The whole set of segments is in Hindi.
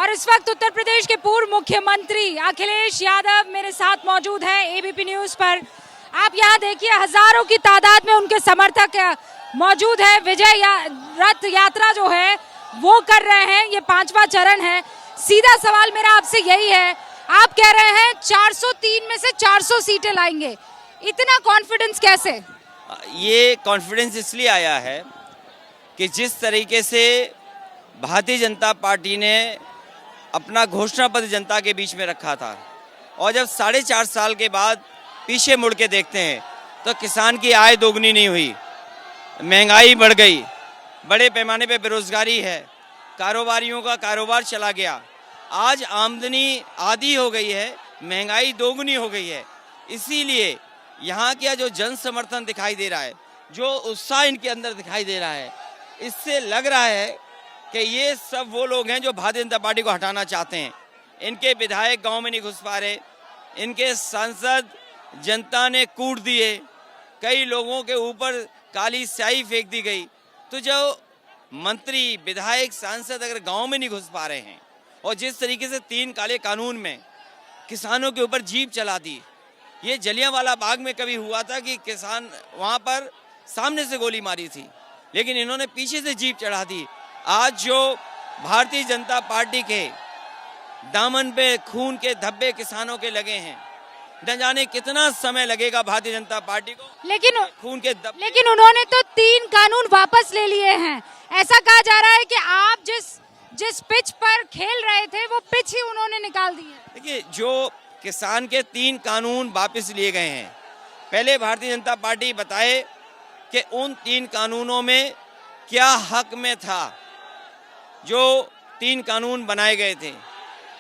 और इस वक्त उत्तर प्रदेश के पूर्व मुख्यमंत्री अखिलेश यादव मेरे साथ मौजूद हैं एबीपी न्यूज पर। आप यहाँ देखिए हजारों की तादाद में उनके समर्थक मौजूद है। विजय रथ यात्रा जो है वो कर रहे हैं, ये 5वां चरण है। सीधा सवाल मेरा आपसे यही है, आप कह रहे हैं 403 में से 400 सीटें लाएंगे, इतना कॉन्फिडेंस कैसे? ये कॉन्फिडेंस इसलिए आया है कि जिस तरीके से भारतीय जनता पार्टी ने अपना घोषणा पत्र जनता के बीच में रखा था और जब 4.5 साल के बाद पीछे मुड़ के देखते हैं तो किसान की आय दोगुनी नहीं हुई, महंगाई बढ़ गई, बड़े पैमाने पे बेरोजगारी है, कारोबारियों का कारोबार चला गया, आज आमदनी आधी हो गई है, महंगाई दोगुनी हो गई है। इसीलिए यहाँ का जो जन समर्थन दिखाई दे रहा है, जो उत्साह इनके अंदर दिखाई दे रहा है, इससे लग रहा है कि ये सब वो लोग हैं जो भारतीय जनता पार्टी को हटाना चाहते हैं। इनके विधायक गांव में नहीं घुस पा रहे, इनके सांसद जनता ने कूट दिए, कई लोगों के ऊपर काली स्याही फेंक दी गई। तो जो मंत्री विधायक सांसद अगर गांव में नहीं घुस पा रहे हैं और जिस तरीके से 3 काले कानून में किसानों के ऊपर जीप चला दी, ये जलियांवाला बाग में कभी हुआ था कि किसान वहां पर सामने से गोली मारी थी, लेकिन इन्होंने पीछे से जीप चढ़ा दी। आज जो भारतीय जनता पार्टी के दामन पे खून के धब्बे किसानों के लगे हैं, न जाने कितना समय लगेगा भारतीय जनता पार्टी को लेकिन खून के धब्बे। लेकिन उन्होंने तो 3 कानून वापस ले लिए हैं। ऐसा कहा जा रहा है कि आप जिस पिच पर खेल रहे थे वो पिच ही उन्होंने निकाल दी है। देखिए, जो किसान के 3 कानून वापस लिए गए हैं, पहले भारतीय जनता पार्टी बताए कि उन 3 कानूनों में क्या हक में था जो 3 कानून बनाए गए थे,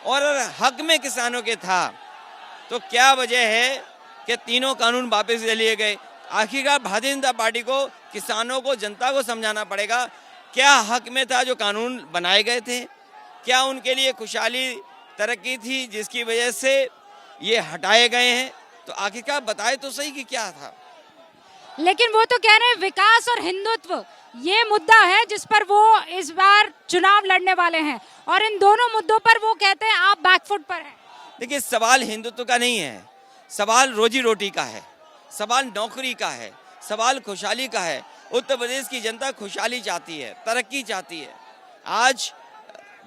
और अगर हक में किसानों के था तो क्या वजह है कि तीनों कानून वापस ले लिए गए। आखिरकार भारतीय जनता पार्टी को किसानों को जनता को समझाना पड़ेगा क्या हक में था जो कानून बनाए गए थे, क्या उनके लिए खुशहाली तरक्की थी जिसकी वजह से ये हटाए गए हैं। तो आखिरकार बताए तो सही कि क्या था। लेकिन वो तो कह रहे हैं विकास और हिंदुत्व ये मुद्दा है जिस पर वो इस बार चुनाव लड़ने वाले हैं, और इन दोनों मुद्दों पर वो कहते हैं आप बैकफुट पर हैं। देखिए, सवाल हिंदुत्व का नहीं है, सवाल रोजी रोटी का है, सवाल नौकरी का है, सवाल खुशहाली का है। उत्तर प्रदेश की जनता खुशहाली चाहती है, तरक्की चाहती है। आज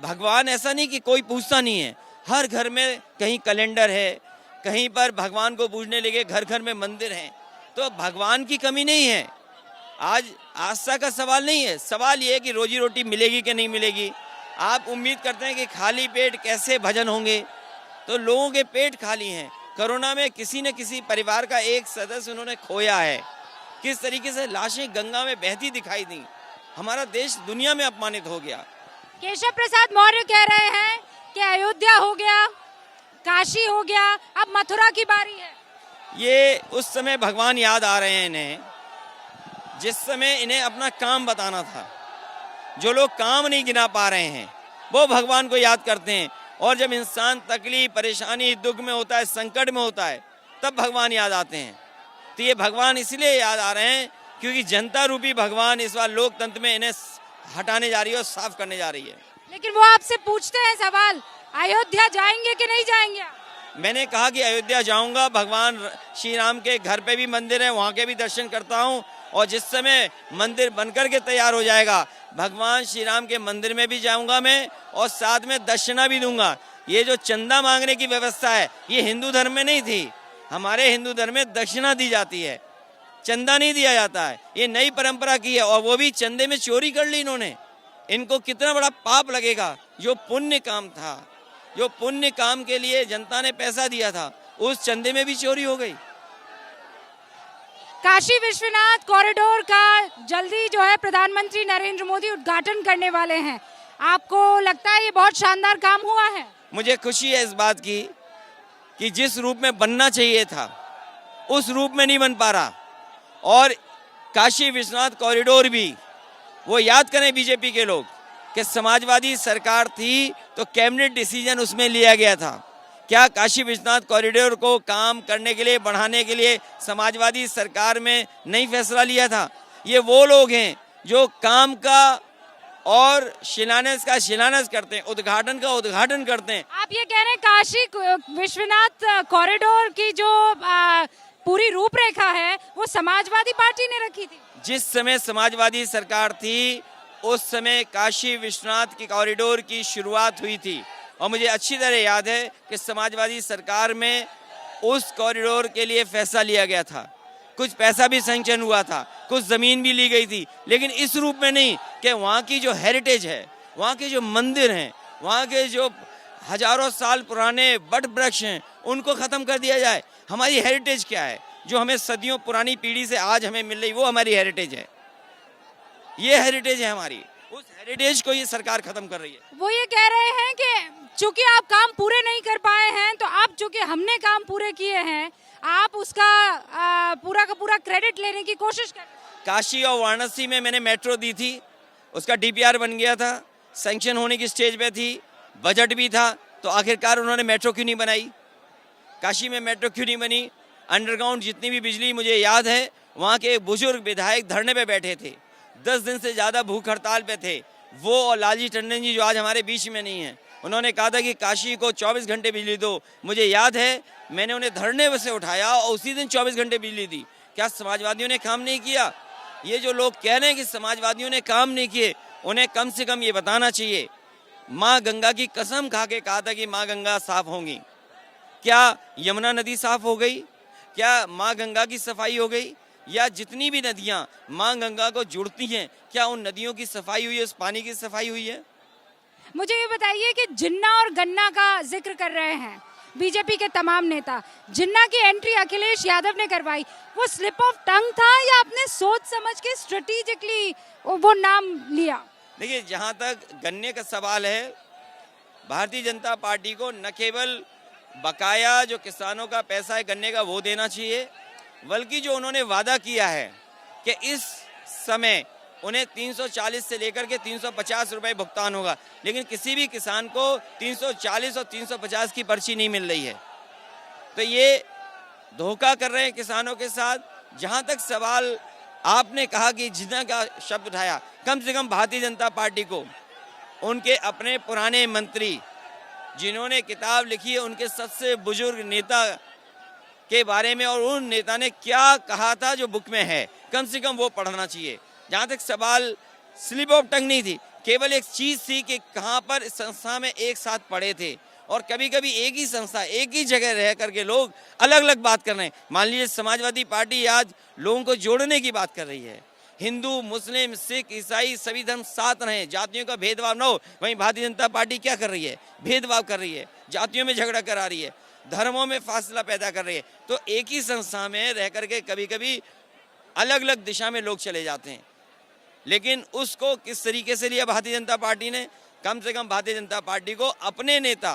भगवान ऐसा नहीं कि कोई पूछता नहीं है, हर घर में कहीं कैलेंडर है, कहीं पर भगवान को पूजने लगे, घर घर में मंदिर हैं, तो भगवान की कमी नहीं है। आज आस्था का सवाल नहीं है, सवाल ये है कि रोजी रोटी मिलेगी कि नहीं मिलेगी। आप उम्मीद करते हैं कि खाली पेट कैसे भजन होंगे, तो लोगों के पेट खाली हैं। कोरोना में किसी न किसी परिवार का एक सदस्य उन्होंने खोया है, किस तरीके से लाशें गंगा में बहती दिखाई दी। हमारा देश दुनिया में अपमानित हो गया। केशव प्रसाद मौर्य कह रहे हैं कि अयोध्या हो गया, काशी हो गया, अब मथुरा की बारी है। ये उस समय भगवान याद आ रहे हैं इन्हें, जिस समय इन्हें अपना काम बताना था। जो लोग काम नहीं गिना पा रहे हैं वो भगवान को याद करते हैं, और जब इंसान तकलीफ, परेशानी, दुख में होता है, संकट में होता है, तब भगवान याद आते हैं। तो ये भगवान इसलिए याद आ रहे हैं क्योंकि जनता रूपी भगवान इस बार लोकतंत्र में इन्हें हटाने जा रही है और साफ करने जा रही है। लेकिन वो आपसे पूछते हैं सवाल, अयोध्या जाएंगे कि नहीं जाएंगे? मैंने कहा कि अयोध्या जाऊंगा, भगवान श्री राम के घर पे भी मंदिर है, वहाँ के भी दर्शन करता हूँ, और जिस समय मंदिर बनकर के तैयार हो जाएगा भगवान श्री राम के मंदिर में भी जाऊंगा मैं, और साथ में दक्षिणा भी दूंगा। ये जो चंदा मांगने की व्यवस्था है ये हिंदू धर्म में नहीं थी। हमारे हिंदू धर्म में दक्षिणा दी जाती है, चंदा नहीं दिया जाता है। ये नई परंपरा की है, और वो भी चंदे में चोरी कर ली इन्होंने। इनको कितना बड़ा पाप लगेगा। जो पुण्य काम था, जो पुण्य काम के लिए जनता ने पैसा दिया था, उस चंदे में भी चोरी हो गई। काशी विश्वनाथ कॉरिडोर का जल्दी जो है प्रधानमंत्री नरेंद्र मोदी उद्घाटन करने वाले हैं। आपको लगता है ये बहुत शानदार काम हुआ है? मुझे खुशी है इस बात की कि जिस रूप में बनना चाहिए था उस रूप में नहीं बन पा रहा। और काशी विश्वनाथ कॉरिडोर भी, वो याद करें बीजेपी के लोग कि समाजवादी सरकार थी तो कैबिनेट डिसीजन उसमें लिया गया था। क्या काशी विश्वनाथ कॉरिडोर को काम करने के लिए, बढ़ाने के लिए समाजवादी सरकार में नहीं फैसला लिया था? ये वो लोग हैं जो काम का और शिलान्यास का शिलान्यास करते हैं, उद्घाटन का उद्घाटन करते हैं। आप ये कह रहे हैं काशी विश्वनाथ कॉरिडोर की जो पूरी रूपरेखा है वो समाजवादी पार्टी ने रखी थी? जिस समय समाजवादी सरकार थी उस समय काशी विश्वनाथ की कॉरिडोर की शुरुआत हुई थी और मुझे अच्छी तरह याद है कि समाजवादी सरकार में उस कॉरिडोर के लिए फैसला लिया गया था, कुछ पैसा भी सैंक्शन हुआ था, कुछ जमीन भी ली गई थी, लेकिन इस रूप में नहीं कि वहाँ की जो हेरिटेज है, वहाँ के जो मंदिर हैं, वहाँ के जो हजारों साल पुराने वट वृक्ष हैं उनको खत्म कर दिया जाए। हमारी हेरिटेज क्या है जो हमें सदियों पुरानी पीढ़ी से आज हमें मिल रही, वो हमारी हेरिटेज है। ये हेरिटेज है हमारी, उस हेरिटेज को ये सरकार खत्म कर रही है। वो ये कह रहे हैं कि चूंकि आप काम पूरे नहीं कर पाए हैं तो आप चूंकि हमने काम पूरे किए हैं आप उसका पूरा का पूरा क्रेडिट लेने की कोशिश कर। काशी और वाराणसी में मैंने मेट्रो दी थी, उसका डीपीआर बन गया था, सैंक्शन होने की स्टेज पे थी, बजट भी था, तो आखिरकार उन्होंने मेट्रो क्यों नहीं बनाई? काशी में मेट्रो क्यों नहीं बनी? अंडरग्राउंड जितनी भी बिजली, मुझे याद है वहाँ के बुजुर्ग विधायक धरने पे बैठे थे, 10 दिन से ज़्यादा भूख हड़ताल पे थे। वो और लालजी टंडन जी जो आज हमारे बीच में नहीं है, उन्होंने कहा था कि काशी को 24 घंटे बिजली दो। मुझे याद है मैंने उन्हें धरने से उठाया और उसी दिन 24 घंटे बिजली दी। क्या समाजवादियों ने काम नहीं किया? ये जो लोग कह रहे हैं कि समाजवादियों ने काम नहीं किए, उन्हें कम से कम ये बताना चाहिए। माँ गंगा की कसम खा के कहा था कि माँ गंगा साफ होंगी। क्या यमुना नदी साफ हो गई? क्या माँ गंगा की सफाई हो गई? या जितनी भी नदियाँ माँ गंगा को जुड़ती हैं, क्या उन नदियों की सफाई हुई है, उस पानी की सफाई हुई है? मुझे ये बताइए कि जिन्ना और गन्ना का जिक्र कर रहे हैं बीजेपी के तमाम नेता। जिन्ना की एंट्री अखिलेश यादव ने करवाई, वो स्लिप ऑफ टंग था या आपने सोच समझ के स्ट्रेटेजिकली वो नाम लिया? देखिए, जहाँ तक गन्ने का सवाल है, भारतीय जनता पार्टी को न केवल बकाया जो किसानों का पैसा है गन्ने का वो देना चाहिए, बल्कि जो उन्होंने वादा किया है कि इस समय उन्हें 340 से लेकर के 350 रुपए भुगतान होगा, लेकिन किसी भी किसान को 340 और 350 की पर्ची नहीं मिल रही है। तो ये धोखा कर रहे हैं किसानों के साथ। जहां तक सवाल आपने कहा कि जिन्ना का शब्द उठाया, कम से कम भारतीय जनता पार्टी को उनके अपने पुराने मंत्री जिन्होंने किताब लिखी है उनके सबसे बुजुर्ग नेता के बारे में और उन नेता ने क्या कहा था जो बुक में है, कम से कम वो पढ़ना चाहिए। जहाँ तक सवाल स्लिप ऑफ टंग नहीं थी, केवल एक चीज़ थी कि कहाँ पर संस्था में एक साथ पढ़े थे और कभी कभी एक ही संस्था एक ही जगह रह करके लोग अलग अलग बात कर रहे हैं। मान लीजिए समाजवादी पार्टी आज लोगों को जोड़ने की बात कर रही है, हिंदू मुस्लिम सिख ईसाई सभी धर्म साथ रहें, जातियों का भेदभाव न हो। वहीं भारतीय जनता पार्टी क्या कर रही है? भेदभाव कर रही है, जातियों में झगड़ा करा रही है, धर्मों में फासला पैदा कर रही है। तो एक ही संस्था में रह करके कभी कभी अलग अलग दिशा में लोग चले जाते हैं, लेकिन उसको किस तरीके से लिया भारतीय जनता पार्टी ने? कम से कम भारतीय जनता पार्टी को अपने नेता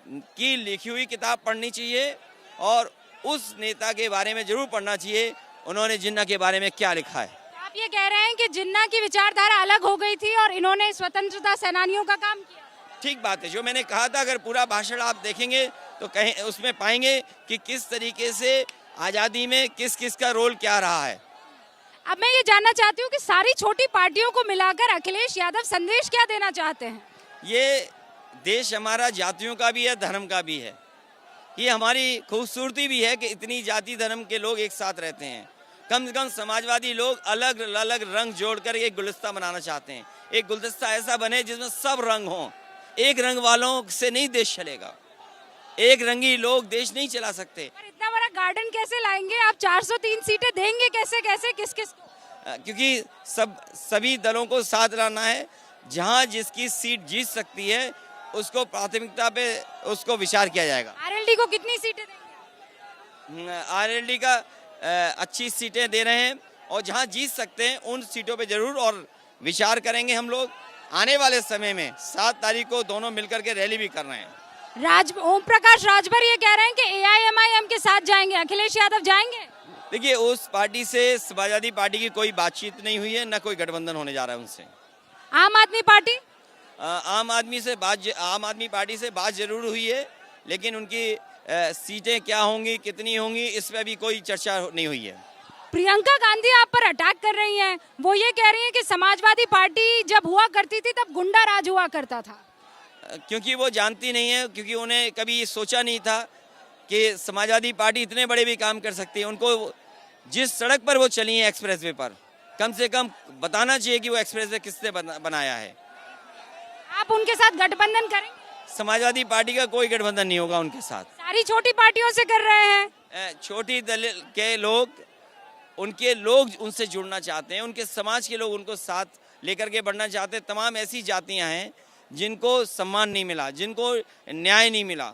की लिखी हुई किताब पढ़नी चाहिए और उस नेता के बारे में जरूर पढ़ना चाहिए उन्होंने जिन्ना के बारे में क्या लिखा है। आप ये कह रहे हैं कि जिन्ना की विचारधारा अलग हो गई थी और इन्होंने स्वतंत्रता सेनानियों का काम किया? ठीक बात है, जो मैंने कहा था, अगर पूरा भाषण आप देखेंगे तो कहीं उसमें पाएंगे कि किस तरीके से आज़ादी में किस किस का रोल क्या रहा है। अब मैं ये जानना चाहती हूँ कि सारी छोटी पार्टियों को मिलाकर अखिलेश यादव संदेश क्या देना चाहते हैं? ये देश हमारा जातियों का भी है, धर्म का भी है। ये हमारी खूबसूरती भी है कि इतनी जाति धर्म के लोग एक साथ रहते हैं। कम से कम समाजवादी लोग अलग अलग रंग जोड़कर एक गुलदस्ता बनाना चाहते हैं। एक गुलदस्ता ऐसा बने जिसमें सब रंग हों। एक रंग वालों से नहीं देश चलेगा, एक रंगी लोग देश नहीं चला सकते। पर इतना बड़ा गार्डन कैसे लाएंगे आप? 403 सीटें देंगे कैसे कैसे किस किस को? क्योंकि सभी दलों को साथ लाना है। जहां जिसकी सीट जीत सकती है उसको प्राथमिकता पे उसको विचार किया जाएगा। आरएलडी को कितनी सीटें देंगे? आरएलडी का अच्छी सीटें दे रहे हैं और जहां जीत सकते हैं उन सीटों पे जरूर और विचार करेंगे। हम लोग आने वाले समय में 7 तारीख को दोनों मिलकर के रैली भी कर रहे हैं। ओम प्रकाश राजभर ये कह रहे हैं कि एआईएमआईएम के साथ जाएंगे, अखिलेश यादव जाएंगे? देखिए, उस पार्टी से समाजवादी पार्टी की कोई बातचीत नहीं हुई है, न कोई गठबंधन होने जा रहा है उनसे। आम आदमी पार्टी? आम आदमी पार्टी से बात जरूर हुई है, लेकिन उनकी सीटें क्या होंगी, कितनी होंगी, इस पर भी कोई चर्चा नहीं हुई है। प्रियंका गांधी आप पर अटैक कर रही हैं। वो ये कह रही हैं कि समाजवादी पार्टी जब हुआ करती थी तब गुंडा राज हुआ करता था। क्योंकि वो जानती नहीं है, क्योंकि उन्हें कभी सोचा नहीं था कि समाजवादी पार्टी इतने बड़े भी काम कर सकती है। उनको जिस सड़क पर वो चली है एक्सप्रेसवे पर, कम से कम बताना चाहिए कि वो एक्सप्रेसवे किसने बनाया है। आप उनके साथ गठबंधन करेंगे? समाजवादी पार्टी का कोई गठबंधन नहीं होगा उनके साथ। सारी छोटी पार्टियों से कर रहे हैं। छोटी दल के लोग, उनके लोग उनसे जुड़ना चाहते हैं, उनके समाज के लोग उनको साथ लेकर के बढ़ना चाहते हैं। तमाम ऐसी जातियां हैं जिनको सम्मान नहीं मिला, जिनको न्याय नहीं मिला,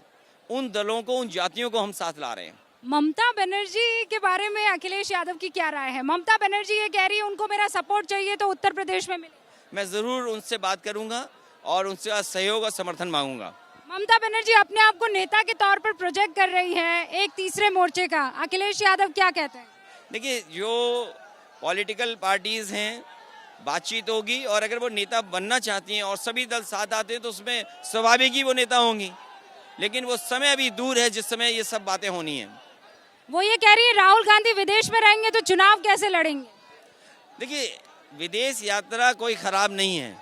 उन दलों को, उन जातियों को हम साथ ला रहे हैं। ममता बनर्जी के बारे में अखिलेश यादव की क्या राय है? ममता बनर्जी ये कह रही है उनको मेरा सपोर्ट चाहिए तो उत्तर प्रदेश में मिले। मैं जरूर उनसे बात करूंगा और उनसे सहयोग और समर्थन मांगूंगा। ममता बनर्जी अपने आप को नेता के तौर पर प्रोजेक्ट कर रही है, एक तीसरे मोर्चे का। अखिलेश यादव क्या कहते हैं? देखिए, जो पॉलिटिकल पार्टीज हैं, बातचीत होगी, और अगर वो नेता बनना चाहती हैं और सभी दल साथ आते हैं तो उसमें स्वाभाविक ही वो नेता होंगी। लेकिन वो समय अभी दूर है जिस समय ये सब बातें होनी है। वो ये कह रही है राहुल गांधी विदेश में रहेंगे तो चुनाव कैसे लड़ेंगे? देखिए, विदेश यात्रा कोई खराब नहीं है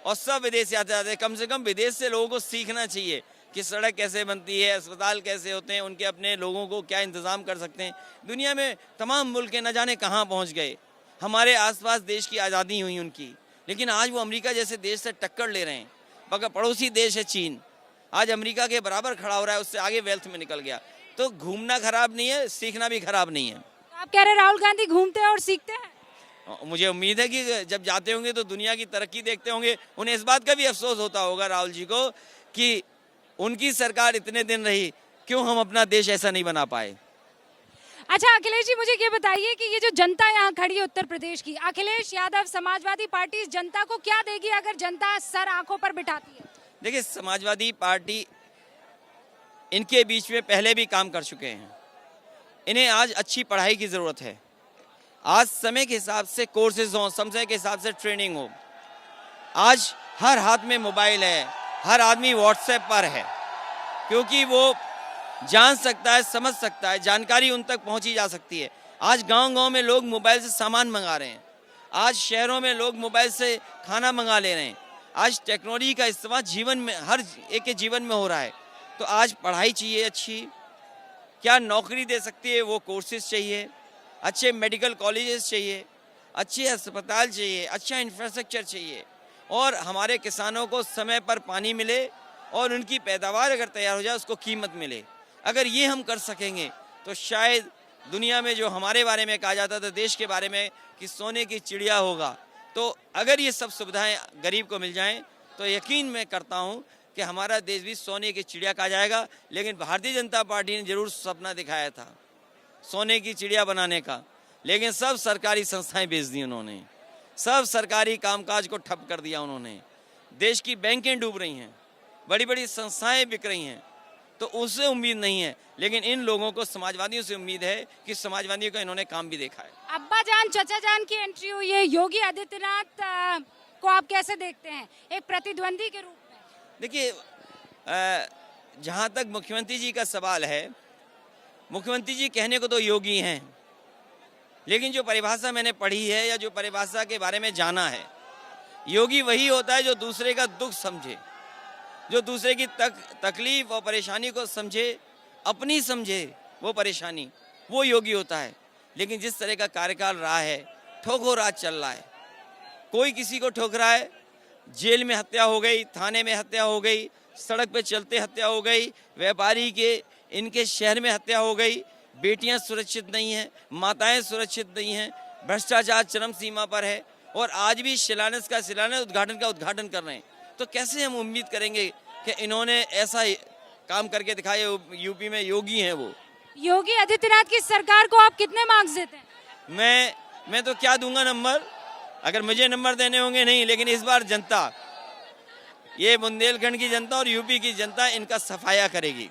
और सब विदेश यात्रा जाते हैं। कम से कम विदेश से लोगों को सीखना चाहिए कि सड़क कैसे बनती है, अस्पताल कैसे होते हैं, उनके अपने लोगों को क्या इंतजाम कर सकते हैं। दुनिया में तमाम मुल्क न जाने कहाँ पहुँच गए। हमारे आसपास देश की आज़ादी हुई उनकी, लेकिन आज वो अमेरिका जैसे देश से टक्कर ले रहे हैं। मगर पड़ोसी देश है चीन, आज अमेरिका के बराबर खड़ा हो रहा है, उससे आगे वेल्थ में निकल गया। तो घूमना खराब नहीं है, सीखना भी खराब नहीं है। आप कह रहे हैं राहुल गांधी घूमते हैं और सीखते हैं? मुझे उम्मीद है कि जब जाते होंगे तो दुनिया की तरक्की देखते होंगे। उन्हें इस बात का भी अफसोस होता होगा राहुल जी को कि उनकी सरकार इतने दिन रही, क्यों हम अपना देश ऐसा नहीं बना पाए। अच्छा अखिलेश जी, मुझे ये बताइए कि ये जो जनता यहाँ खड़ी है उत्तर प्रदेश की, अखिलेश यादव समाजवादी पार्टी इस जनता को क्या देगी अगर जनता सर आंखों पर बिठाती है? देखिए, समाजवादी पार्टी इनके बीच में पहले भी काम कर चुके हैं। इन्हें आज अच्छी पढ़ाई की ज़रूरत है। आज समय के हिसाब से कोर्सेज हों, समय के हिसाब से ट्रेनिंग हो। आज हर हाथ में मोबाइल है, हर आदमी व्हाट्सएप पर है, क्योंकि वो जान सकता है, समझ सकता है, जानकारी उन तक पहुंची जा सकती है। आज गांव-गांव में लोग मोबाइल से सामान मंगा रहे हैं। आज शहरों में लोग मोबाइल से खाना मंगा ले रहे हैं। आज टेक्नोलॉजी का इस्तेमाल जीवन में, हर एक के जीवन में हो रहा है। तो आज पढ़ाई चाहिए अच्छी, क्या नौकरी दे सकती है वो कोर्सेज चाहिए, अच्छे मेडिकल कॉलेजेस चाहिए, अच्छे अस्पताल चाहिए, अच्छा इंफ्रास्ट्रक्चर चाहिए, और हमारे किसानों को समय पर पानी मिले और उनकी पैदावार अगर तैयार हो जाए उसको कीमत मिले। अगर ये हम कर सकेंगे तो शायद दुनिया में जो हमारे बारे में कहा जाता था, देश के बारे में, कि सोने की चिड़िया होगा, तो अगर ये सब सुविधाएं गरीब को मिल जाएं तो यकीन मैं करता हूं कि हमारा देश भी सोने की चिड़िया कहा जाएगा। लेकिन भारतीय जनता पार्टी ने जरूर सपना दिखाया था सोने की चिड़िया बनाने का, लेकिन सब सरकारी संस्थाएं बेच दी उन्होंने, सब सरकारी कामकाज को ठप कर दिया उन्होंने। देश की बैंकें डूब रही हैं, बड़ी बड़ी संस्थाएं बिक रही हैं, तो उससे उम्मीद नहीं है। लेकिन इन लोगों को, समाजवादियों से उम्मीद है कि समाजवादियों का इन्होंने काम भी देखा है। अब्बा जान चचा जान की एंट्री हुई है। योगी आदित्यनाथ को आप कैसे देखते हैं एक प्रतिद्वंदी के रूप में? देखिए, जहाँ तक मुख्यमंत्री जी का सवाल है, मुख्यमंत्री जी कहने को तो योगी हैं, लेकिन जो परिभाषा मैंने पढ़ी है या जो परिभाषा के बारे में जाना है, योगी वही होता है जो दूसरे का दुख समझे, जो दूसरे की तकलीफ और परेशानी को समझे, अपनी समझे वो परेशानी, वो योगी होता है। लेकिन जिस तरह का कार्यकाल रहा है, ठोको राज चल रहा है, कोई किसी को ठोक रहा है, जेल में हत्या हो गई, थाने में हत्या हो गई, सड़क पे चलते हत्या हो गई, व्यापारी के इनके शहर में हत्या हो गई, बेटियां सुरक्षित नहीं हैं, माताएं सुरक्षित नहीं हैं, भ्रष्टाचार चरम सीमा पर है, और आज भी शिलान्यास का शिलान्यास, उद्घाटन का उद्घाटन कर रहे हैं। तो कैसे हम उम्मीद करेंगे कि इन्होंने ऐसा काम करके दिखाया? यूपी में योगी हैं वो। योगी आदित्यनाथ की सरकार को आप कितने मार्क्स देते हैं? मैं तो क्या दूंगा नंबर, अगर मुझे नंबर देने होंगे नहीं, लेकिन इस बार जनता, ये बुंदेलखंड की जनता और यूपी की जनता इनका सफाया करेगी।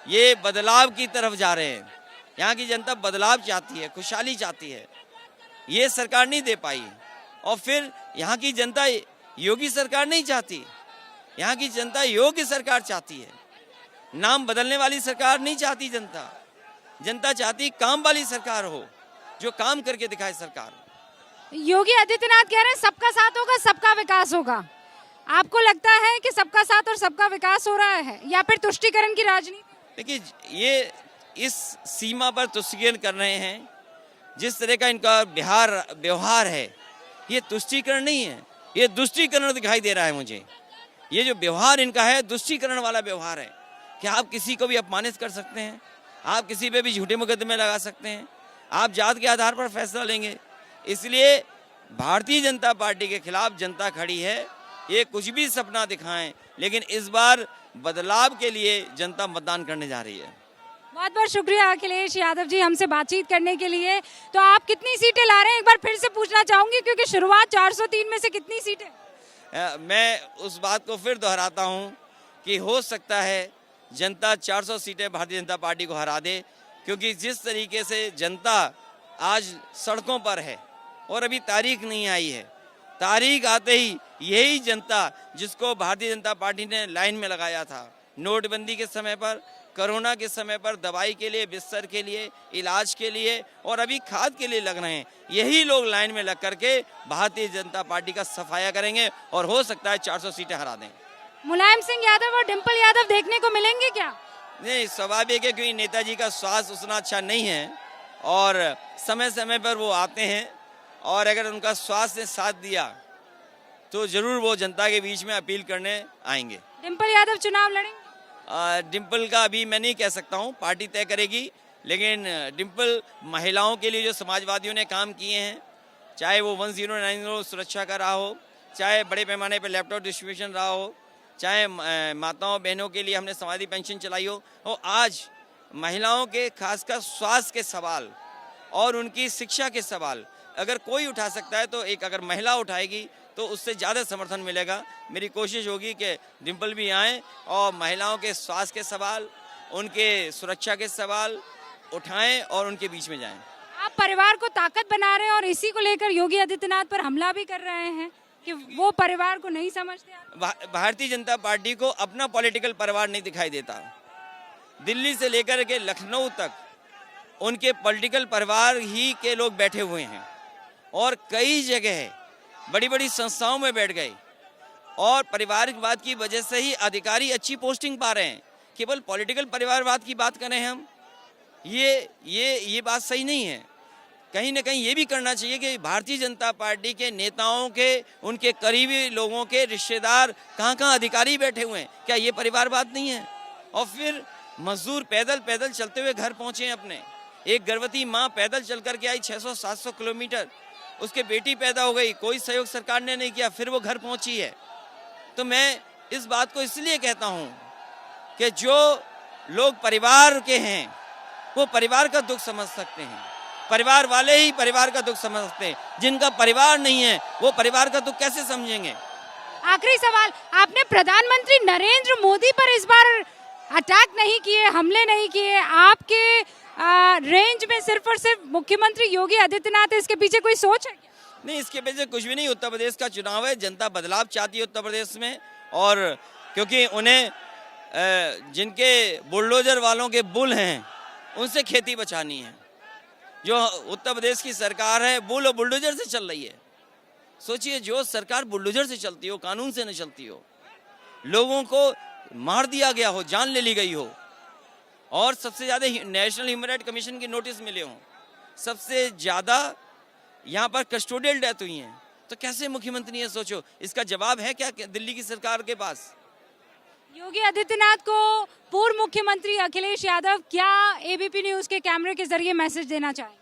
ये बदलाव की तरफ जा रहे हैं, यहाँ की जनता बदलाव चाहती है, खुशहाली चाहती है, ये सरकार नहीं दे पाई। और फिर यहाँ की जनता योगी सरकार नहीं चाहती, यहाँ की जनता योग्य सरकार चाहती है, नाम बदलने वाली सरकार नहीं चाहती। जनता चाहती काम वाली सरकार हो, जो काम करके दिखाए सरकार। योगी आदित्यनाथ कह रहे हैं सबका साथ होगा, सबका विकास होगा। आपको लगता है कि सबका साथ और सबका विकास हो रहा है या फिर तुष्टीकरण की राजनीति? देखिए, ये इस सीमा पर तुष्टीकरण कर रहे हैं। जिस तरह का इनका व्यवहार है, ये तुष्टीकरण नहीं है, ये दुष्टीकरण दिखाई दे रहा है मुझे। ये जो व्यवहार इनका है, दुष्टीकरण वाला व्यवहार है कि आप किसी को भी अपमानित कर सकते हैं, आप किसी पे भी झूठे मुकदमे लगा सकते हैं, आप जात के आधार पर फैसला लेंगे। इसलिए भारतीय जनता पार्टी के खिलाफ जनता खड़ी है। ये कुछ भी सपना दिखाएं, लेकिन इस बार बदलाव के लिए जनता मतदान करने जा रही है। बहुत बहुत शुक्रिया अखिलेश यादव जी हमसे बातचीत करने के लिए। तो आप कितनी सीटें ला रहे हैं, एक बार फिर से पूछना चाहूंगी, क्योंकि शुरुआत 403 में से कितनी सीटें? मैं उस बात को फिर दोहराता हूं कि हो सकता है जनता 400 सीटें भारतीय जनता पार्टी को हरा दे, क्योंकि जिस तरीके से जनता आज सड़कों पर है और अभी तारीख नहीं आई है, तारीख आते ही यही जनता जिसको भारतीय जनता पार्टी ने लाइन में लगाया था, नोटबंदी के समय पर, कोरोना के समय पर, दवाई के लिए, बिस्तर के लिए, इलाज के लिए और अभी खाद के लिए लग रहे हैं, यही लोग लाइन में लग करके भारतीय जनता पार्टी का सफाया करेंगे और हो सकता है 400 सीटें हरा दें। मुलायम सिंह यादव और डिम्पल यादव देखने को मिलेंगे क्या? नहीं, स्वाभाविक है, क्योंकि नेताजी का स्वास्थ्य उतना अच्छा नहीं है और समय समय पर वो आते हैं, और अगर उनका स्वास्थ्य ने साथ दिया तो जरूर वो जनता के बीच में अपील करने आएंगे। डिम्पल यादव चुनाव लड़ेंगे? डिम्पल का अभी मैं नहीं कह सकता हूँ, पार्टी तय करेगी। लेकिन डिम्पल महिलाओं के लिए जो समाजवादियों ने काम किए हैं, चाहे वो 1090 सुरक्षा का रहा हो, चाहे बड़े पैमाने पर लैपटॉप डिस्ट्रीब्यूशन रहा हो, चाहे माताओं बहनों के लिए हमने समाधि पेंशन चलाई हो, और आज महिलाओं के खासकर स्वास्थ्य के सवाल और उनकी शिक्षा के सवाल अगर कोई उठा सकता है तो एक अगर महिला उठाएगी तो उससे ज़्यादा समर्थन मिलेगा। मेरी कोशिश होगी कि डिम्पल भी आएँ और महिलाओं के स्वास्थ्य के सवाल, उनके सुरक्षा के सवाल उठाएं और उनके बीच में जाएं। आप परिवार को ताकत बना रहे हैं और इसी को लेकर योगी आदित्यनाथ पर हमला भी कर रहे हैं कि वो परिवार को नहीं समझते। भारतीय जनता पार्टी को अपना पॉलिटिकल परिवार नहीं दिखाई देता। दिल्ली से लेकर के लखनऊ तक उनके पॉलिटिकल परिवार ही के लोग बैठे हुए हैं और कई जगह बड़ी बड़ी संस्थाओं में बैठ गए और परिवारवाद की वजह से ही अधिकारी अच्छी पोस्टिंग पा रहे हैं। केवल पॉलिटिकल परिवारवाद की बात करें हम, ये बात सही नहीं है। कहीं ना कहीं ये भी करना चाहिए कि भारतीय जनता पार्टी के नेताओं के, उनके करीबी लोगों के रिश्तेदार कहाँ अधिकारी बैठे हुए हैं, क्या ये परिवारवाद नहीं है? और फिर मजदूर पैदल चलते हुए घर पहुंचे अपने। एक गर्भवती माँ पैदल चल करके आई 600-700 किलोमीटर, उसके बेटी पैदा हो गई, कोई सहयोग सरकार ने नहीं किया, फिर वो घर पहुंची है। तो मैं इस बात को इसलिए कहता हूं कि जो लोग परिवार के हैं वो परिवार का दुख समझ सकते हैं, परिवार वाले ही परिवार का दुख समझ सकते हैं। जिनका परिवार नहीं है वो परिवार का दुख कैसे समझेंगे? आखिरी सवाल, आपने प्रधानमंत्री नरेंद्र मोदी पर इस बार अटैक नहीं किए, हमले नहीं किए, आपके रेंज में सिर्फ और सिर्फ मुख्यमंत्री योगी आदित्यनाथ है, इसके पीछे कोई सोच है क्या? नहीं, इसके पीछे कुछ भी नहीं। उत्तर प्रदेश का चुनाव है, जनता बदलाव चाहती है उत्तर प्रदेश में, और क्योंकि उन्हें जिनके बुलडोजर वालों के बुल हैं उनसे खेती बचानी है। जो उत्तर प्रदेश की सरकार है बुल और बुलडोजर से चल रही है। सोचिए, जो सरकार बुलडोजर से चलती हो, कानून से नहीं चलती हो, लोगों को मार दिया गया हो, जान ले ली गई हो, और सबसे ज़्यादा नेशनल ह्यूमन राइट कमीशन की नोटिस मिले हों, सबसे ज़्यादा यहाँ पर कस्टोडियल डेथ हुई हैं, तो कैसे मुख्यमंत्री है? सोचो, इसका जवाब है क्या दिल्ली की सरकार के पास? योगी आदित्यनाथ को पूर्व मुख्यमंत्री अखिलेश यादव क्या एबीपी न्यूज के कैमरे के जरिए मैसेज देना चाहें?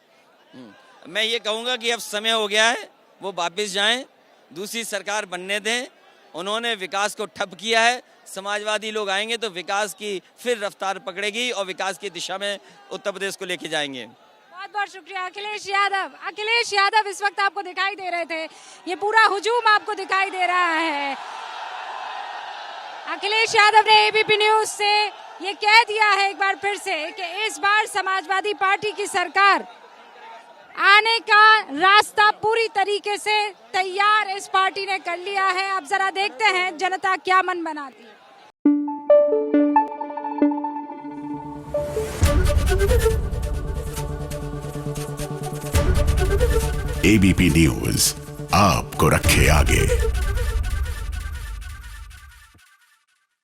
मैं ये कहूँगा कि अब समय हो गया है, वो वापस जाएं, दूसरी सरकार बनने दें। उन्होंने विकास को ठप किया है, समाजवादी लोग आएंगे तो विकास की फिर रफ्तार पकड़ेगी और विकास की दिशा में उत्तर प्रदेश को लेके जाएंगे। बहुत बहुत शुक्रिया अखिलेश यादव। अखिलेश यादव इस वक्त आपको दिखाई दे रहे थे, ये पूरा हुजूम आपको दिखाई दे रहा है। अखिलेश यादव ने एबीपी न्यूज से ये कह दिया है एक बार फिर से कि इस बार समाजवादी पार्टी की सरकार आने का रास्ता पूरी तरीके से तैयार इस पार्टी ने कर लिया है। अब जरा देखते हैं जनता क्या मन बनाती है। एबीपी न्यूज आपको रखे आगे।